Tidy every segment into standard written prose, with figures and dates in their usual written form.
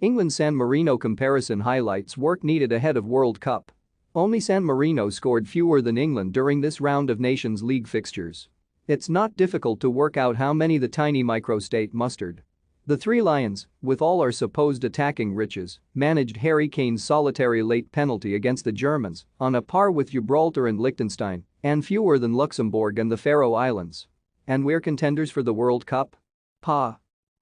England-San Marino comparison highlights work needed ahead of World Cup. Only San Marino scored fewer than England during this round of Nations League fixtures. It's not difficult to work out how many the tiny microstate mustered. The Three Lions, with all our supposed attacking riches, managed Harry Kane's solitary late penalty against the Germans, on a par with Gibraltar and Liechtenstein, and fewer than Luxembourg and the Faroe Islands. And we're contenders for the World Cup?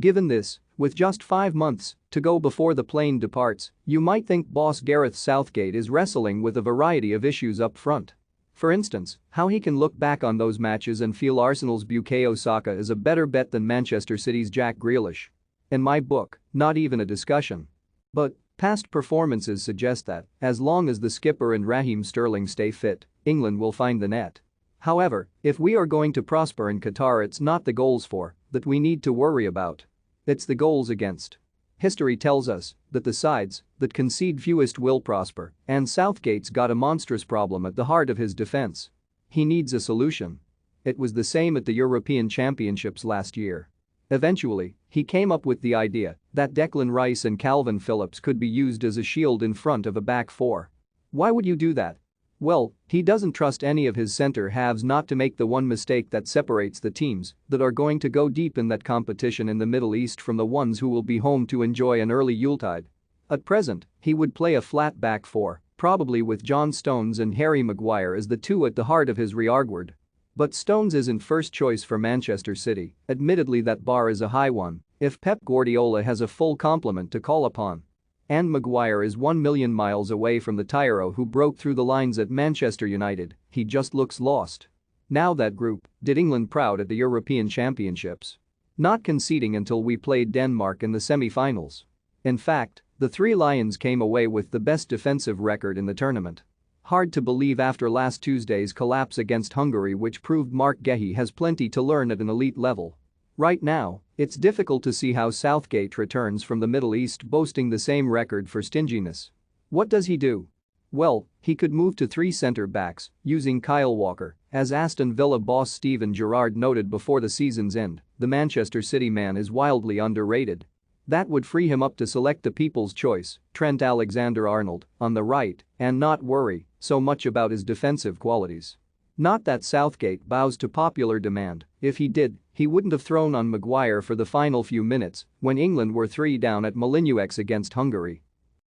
Given this, with just 5 months to go before the plane departs, you might think boss Gareth Southgate is wrestling with a variety of issues up front. For instance, how he can look back on those matches and feel Arsenal's Bukayo Saka is a better bet than Manchester City's Jack Grealish. In my book, not even a discussion. But past performances suggest that, as long as the skipper and Raheem Sterling stay fit, England will find the net. However, if we are going to prosper in Qatar, it's not the goals for that we need to worry about. It's the goals against. History tells us that the sides that concede fewest will prosper, and Southgate's got a monstrous problem at the heart of his defense. He needs a solution. It was the same at the European Championships last year. Eventually, he came up with the idea that Declan Rice and Calvin Phillips could be used as a shield in front of a back four. Why would you do that? Well, he doesn't trust any of his centre-halves not to make the one mistake that separates the teams that are going to go deep in that competition in the Middle East from the ones who will be home to enjoy an early Yuletide. At present, he would play a flat back four, probably with John Stones and Harry Maguire as the two at the heart of his rearguard. But Stones isn't first choice for Manchester City, admittedly that bar is a high one if Pep Guardiola has a full complement to call upon. And Maguire is 1,000,000 miles away from the tyro who broke through the lines at Manchester United, he just looks lost. Now that group did England proud at the European Championships. Not conceding until we played Denmark in the semi-finals. In fact, the Three Lions came away with the best defensive record in the tournament. Hard to believe after last Tuesday's collapse against Hungary, which proved Mark Guehi has plenty to learn at an elite level. Right now, it's difficult to see how Southgate returns from the Middle East boasting the same record for stinginess. What does he do? Well, he could move to 3 centre-backs, using Kyle Walker, as Aston Villa boss Steven Gerrard noted before the season's end, the Manchester City man is wildly underrated. That would free him up to select the people's choice, Trent Alexander-Arnold, on the right, and not worry so much about his defensive qualities. Not that Southgate bows to popular demand, if he did, he wouldn't have thrown on Maguire for the final few minutes when England were 3 down at Molineux against Hungary.